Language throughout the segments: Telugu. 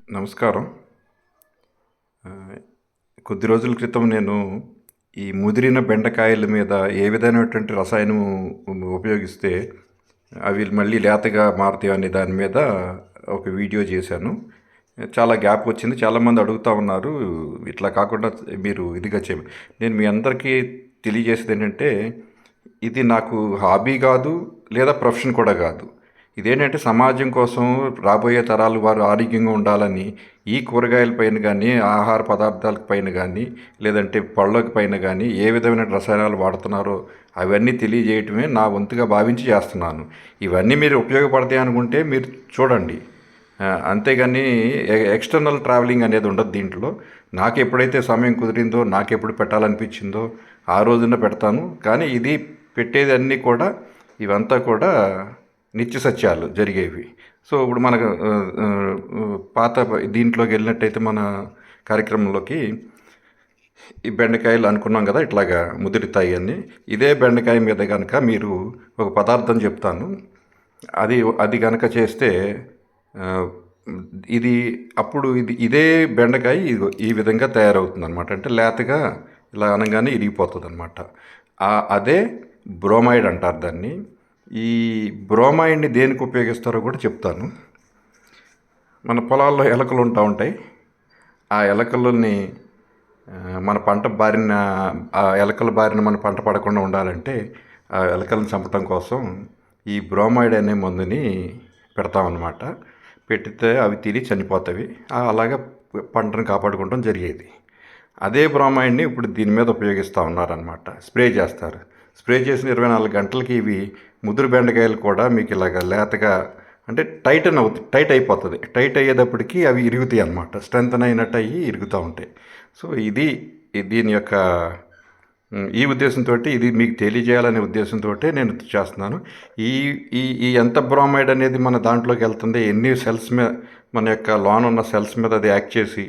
నమస్కారం. ఆహ్, కొద్ది రోజుల క్రితం నేను ఈ ముదిరిన బెండకాయల మీద ఏ విధమైనటువంటి రసాయనం ఉపయోగిస్తే అవి మళ్ళీ లేతగా మారుతాయి అనే దాని మీద ఒక వీడియో చేశాను. చాలా గ్యాప్ వచ్చింది. చాలామంది అడుగుతా ఉన్నారు. ఇట్లా కాకుండా మీరు ఇదిగా నేను మీ అందరికీ తెలియజేసేదేంటంటే, ఇది నాకు హాబీ కాదు, లేదా ప్రొఫెషన్ కూడా కాదు. ఇదేంటంటే సమాజం కోసం రాబోయే తరాలు వారు ఆరోగ్యంగా ఉండాలని ఈ కూరగాయల పైన గానీ, ఆహార పదార్థాల పైన గానీ, లేదంటే పళ్ళకి పైన గానీ ఏ విధమైన రసాయనాలు వాడుతున్నారో అవన్నీ తెలియజేయటమే నా వంతుగా భావించి చేస్తున్నాను. ఇవన్నీ మీరు ఉపయోగపడతాయి అనుకుంటే మీరు చూడండి. అంతేగాని ఎక్స్టర్నల్ ట్రావెలింగ్ అనేది ఉండదు దీంట్లో. నాకు ఎప్పుడైతే సమయం కుదిరిందో, నాకెప్పుడు పెట్టాలనిపించిందో ఆ రోజున పెడతాను. కానీ ఇది పెట్టేదన్నీ కూడా ఇవంతా కూడా నిత్య సత్యాలు జరిగేవి. సో ఇప్పుడు మనకు పాత దీంట్లోకి వెళ్ళినట్టయితే మన కార్యక్రమంలోకి ఈ బెండకాయలు అనుకున్నాం కదా, ఇట్లాగా ముదురుతాయి అని. ఇదే బెండకాయ మీద కనుక మీరు ఒక పదార్థం చెప్తాను. అది అది కనుక చేస్తే ఇది అప్పుడు ఇదే బెండకాయ ఈ విధంగా తయారవుతుంది అనమాట. అంటే లేతగా ఇలా అనగానే ఇరిగిపోతుంది అనమాట. అదే బ్రోమైడ్ అంటారు దాన్ని. ఈ బ్రోమైడ్ని దేనికి ఉపయోగిస్తారో కూడా చెప్తాను. మన పొలాల్లో ఎలకలు ఉంటాయి. ఆ ఎలకలని మన పంట బారిన ఆ ఎలకల బారిన మన పంట పడకుండా ఉండాలంటే ఆ ఎలకలను చంపటం కోసం ఈ బ్రోమైడ్ అనే మందుని పెడతామన్నమాట. పెడితే అవి తిని చనిపోతాయి. అలాగా పంటను కాపాడుకోవడం జరిగేది. అదే బ్రోమైడ్ని ఇప్పుడు దీని మీద ఉపయోగిస్తూ ఉన్నారనమాట. స్ప్రే చేస్తారు. స్ప్రే చేసిన 24 గంటలకి ఇవి ముదురు బెండకాయలు కూడా మీకు ఇలాగ లేతగా అంటే టైట్ అయిపోతుంది. టైట్ అయ్యేటప్పటికి అవి ఇరుగుతాయి అన్నమాట. స్ట్రెంత్ అయినట్టు అయ్యి ఇరుగుతూ ఉంటాయి. సో దీని యొక్క ఈ ఉద్దేశంతో ఇది మీకు తెలియజేయాలనే ఉద్దేశంతో నేను చేస్తున్నాను. ఈ ఈ ఈ ఎంత బ్రోమైడ్ అనేది మన దాంట్లోకి వెళ్తుంది, ఎన్ని సెల్స్ మీద మన యొక్క లోన్ ఉన్న సెల్స్ మీద అది యాక్ట్ చేసి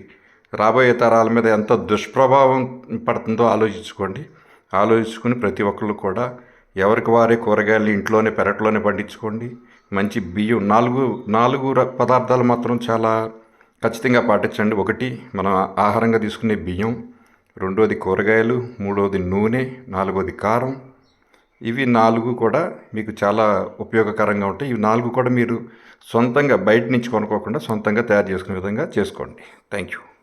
రాబోయే తరాల మీద ఎంత దుష్ప్రభావం పడుతుందో ఆలోచించుకుని ప్రతి ఒక్కళ్ళు కూడా ఎవరికి వారే కూరగాయలు ఇంట్లోనే పెరట్లోనే పండించుకోండి. మంచి బియ్యం నాలుగు పదార్థాలు మాత్రం చాలా ఖచ్చితంగా పాటించండి. ఒకటి మనం ఆహారంగా తీసుకునే బియ్యం, రెండోది కూరగాయలు, మూడోది నూనె, నాలుగోది కారం. ఇవి 4 కూడా మీకు చాలా ఉపయోగకరంగా ఉంటాయి. ఇవి 4 కూడా మీరు సొంతంగా బయట నుంచి కొనుక్కోకుండా సొంతంగా తయారు చేసుకునే విధంగా చేసుకోండి. Thank you.